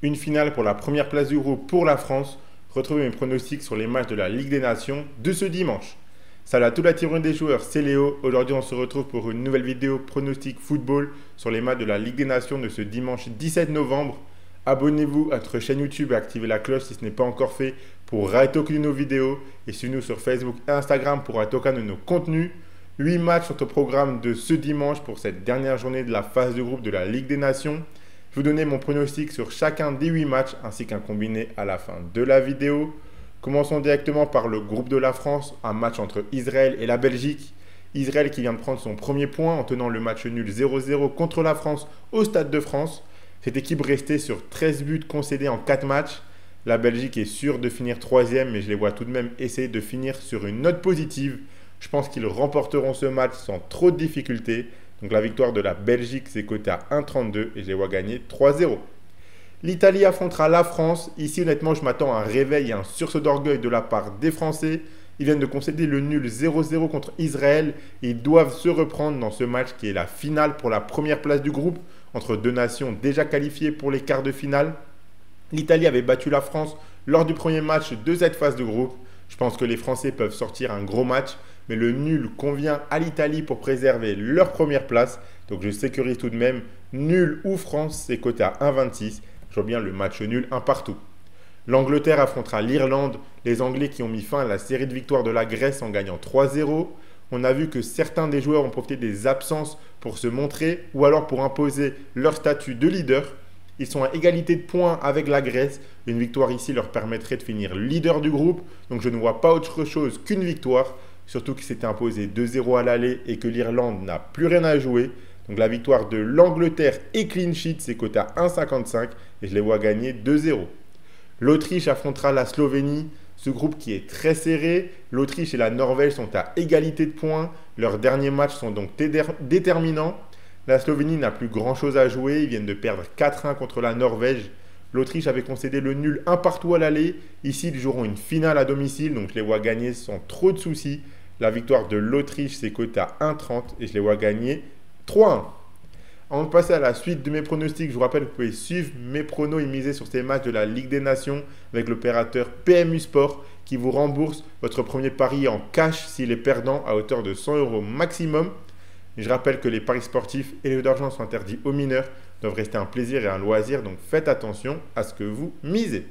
Une finale pour la première place du groupe pour la France. Retrouvez mes pronostics sur les matchs de la Ligue des Nations de ce dimanche. Salut à toute la tyrannie des joueurs, c'est Léo. Aujourd'hui, on se retrouve pour une nouvelle vidéo pronostic football sur les matchs de la Ligue des Nations de ce dimanche 17 novembre. Abonnez-vous à notre chaîne YouTube et activez la cloche si ce n'est pas encore fait pour rater aucune de nos vidéos. Et suivez-nous sur Facebook et Instagram pour rater aucun de nos contenus. 8 matchs sont au programme de ce dimanche pour cette dernière journée de la phase de groupe de la Ligue des Nations. Je vais vous donner mon pronostic sur chacun des 8 matchs ainsi qu'un combiné à la fin de la vidéo. Commençons directement par le groupe de la France, un match entre Israël et la Belgique. Israël qui vient de prendre son premier point en tenant le match nul 0-0 contre la France au Stade de France. Cette équipe restait sur 13 buts concédés en 4 matchs. La Belgique est sûre de finir 3e, mais je les vois tout de même essayer de finir sur une note positive. Je pense qu'ils remporteront ce match sans trop de difficultés. Donc la victoire de la Belgique, c'est coté à 1,32 et je les vois gagner 3-0. L'Italie affrontera la France. Ici, honnêtement, je m'attends à un réveil et un sursaut d'orgueil de la part des Français. Ils viennent de concéder le nul 0-0 contre Israël et ils doivent se reprendre dans ce match qui est la finale pour la première place du groupe entre deux nations déjà qualifiées pour les quarts de finale. L'Italie avait battu la France lors du premier match de cette phase de groupe. Je pense que les Français peuvent sortir un gros match, mais le nul convient à l'Italie pour préserver leur première place. Donc je sécurise tout de même nul ou France, c'est coté à 1,26. Je vois bien le match nul, un partout. L'Angleterre affrontera l'Irlande, les Anglais qui ont mis fin à la série de victoires de la Grèce en gagnant 3-0. On a vu que certains des joueurs ont profité des absences pour se montrer ou alors pour imposer leur statut de leader. Ils sont à égalité de points avec la Grèce. Une victoire ici leur permettrait de finir leader du groupe. Donc je ne vois pas autre chose qu'une victoire. Surtout qu'il s'était imposé 2-0 à l'aller et que l'Irlande n'a plus rien à jouer. Donc la victoire de l'Angleterre est clean sheet, c'est coté à 1,55 et je les vois gagner 2-0. L'Autriche affrontera la Slovénie, ce groupe qui est très serré. L'Autriche et la Norvège sont à égalité de points. Leurs derniers matchs sont donc déterminants. La Slovénie n'a plus grand chose à jouer, ils viennent de perdre 4-1 contre la Norvège. L'Autriche avait concédé le nul un partout à l'aller. Ici, ils joueront une finale à domicile, donc je les vois gagner sans trop de soucis. La victoire de l'Autriche, c'est coté à 1,30 et je les vois gagner 3-1. Avant de passer à la suite de mes pronostics, je vous rappelle que vous pouvez suivre mes pronos et miser sur ces matchs de la Ligue des Nations avec l'opérateur PMU Sport qui vous rembourse votre premier pari en cash s'il est perdant à hauteur de 100 € maximum. Et je rappelle que les paris sportifs et les jeux d'argent sont interdits aux mineurs, doivent rester un plaisir et un loisir, donc faites attention à ce que vous misez.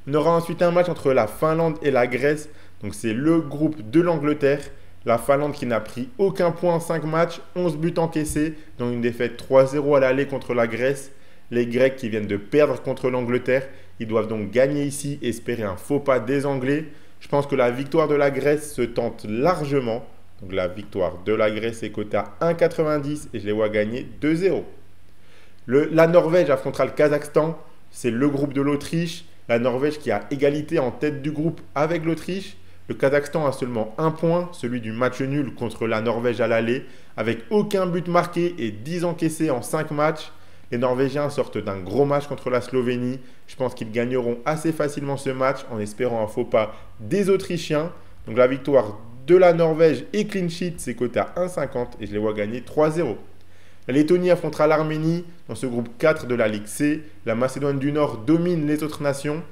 On aura ensuite un match entre la Finlande et la Grèce, donc c'est le groupe de l'Angleterre. La Finlande qui n'a pris aucun point en 5 matchs, 11 buts encaissés, dont une défaite 3-0 à l'aller contre la Grèce. Les Grecs qui viennent de perdre contre l'Angleterre, ils doivent donc gagner ici et espérer un faux pas des Anglais. Je pense que la victoire de la Grèce se tente largement. Donc la victoire de la Grèce est cotée à 1,90 et je les vois gagner 2-0. La Norvège affrontera le Kazakhstan, c'est le groupe de l'Autriche. La Norvège qui a égalité en tête du groupe avec l'Autriche. Le Kazakhstan a seulement un point, celui du match nul contre la Norvège à l'aller, avec aucun but marqué et 10 encaissés en 5 matchs. Les Norvégiens sortent d'un gros match contre la Slovénie. Je pense qu'ils gagneront assez facilement ce match en espérant un faux pas des Autrichiens. Donc la victoire de la Norvège est clean sheet, c'est coté à 1,50 et je les vois gagner 3-0. La Lettonie affrontera l'Arménie dans ce groupe 4 de la Ligue C. La Macédoine du Nord domine les autres nations.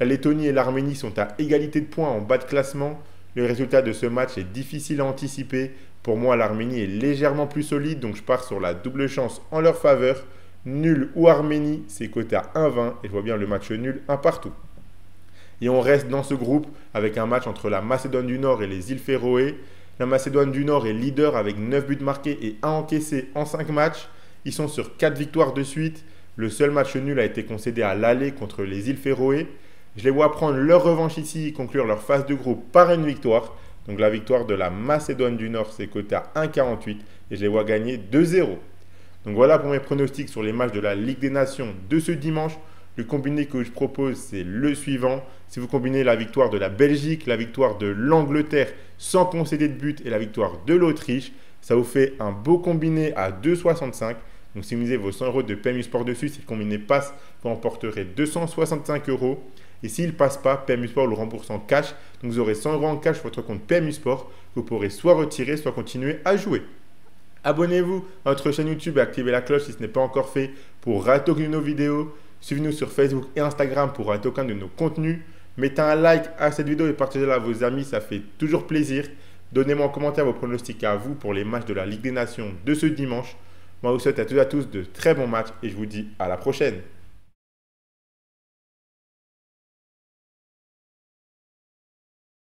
La Lettonie et l'Arménie sont à égalité de points en bas de classement. Le résultat de ce match est difficile à anticiper. Pour moi, l'Arménie est légèrement plus solide, donc je pars sur la double chance en leur faveur. Nul ou Arménie, c'est coté à 1,20 et je vois bien le match nul un partout. Et on reste dans ce groupe avec un match entre la Macédoine du Nord et les îles Féroé. La Macédoine du Nord est leader avec 9 buts marqués et 1 encaissé en 5 matchs. Ils sont sur 4 victoires de suite. Le seul match nul a été concédé à l'aller contre les îles Féroé. Je les vois prendre leur revanche ici et conclure leur phase de groupe par une victoire. Donc la victoire de la Macédoine du Nord, c'est coté à 1,48 et je les vois gagner 2-0. Donc voilà pour mes pronostics sur les matchs de la Ligue des Nations de ce dimanche. Le combiné que je propose, c'est le suivant. Si vous combinez la victoire de la Belgique, la victoire de l'Angleterre sans concéder de but et la victoire de l'Autriche, ça vous fait un beau combiné à 2,65. Donc si vous misez vos 100 € de PMU Sport dessus, si le combiné passe, vous emporterez 265 €. Et s'il ne passe pas, PMU Sport le rembourse en cash. Donc vous aurez 100 € en cash sur votre compte PMU Sport que vous pourrez soit retirer, soit continuer à jouer. Abonnez-vous à notre chaîne YouTube et activez la cloche si ce n'est pas encore fait pour rater aucune de nos vidéos. Suivez-nous sur Facebook et Instagram pour rater aucun de nos contenus. Mettez un like à cette vidéo et partagez-la à vos amis, ça fait toujours plaisir. Donnez-moi en commentaire vos pronostics à vous pour les matchs de la Ligue des Nations de ce dimanche. Moi, je vous souhaite à toutes et à tous de très bons matchs et je vous dis à la prochaine.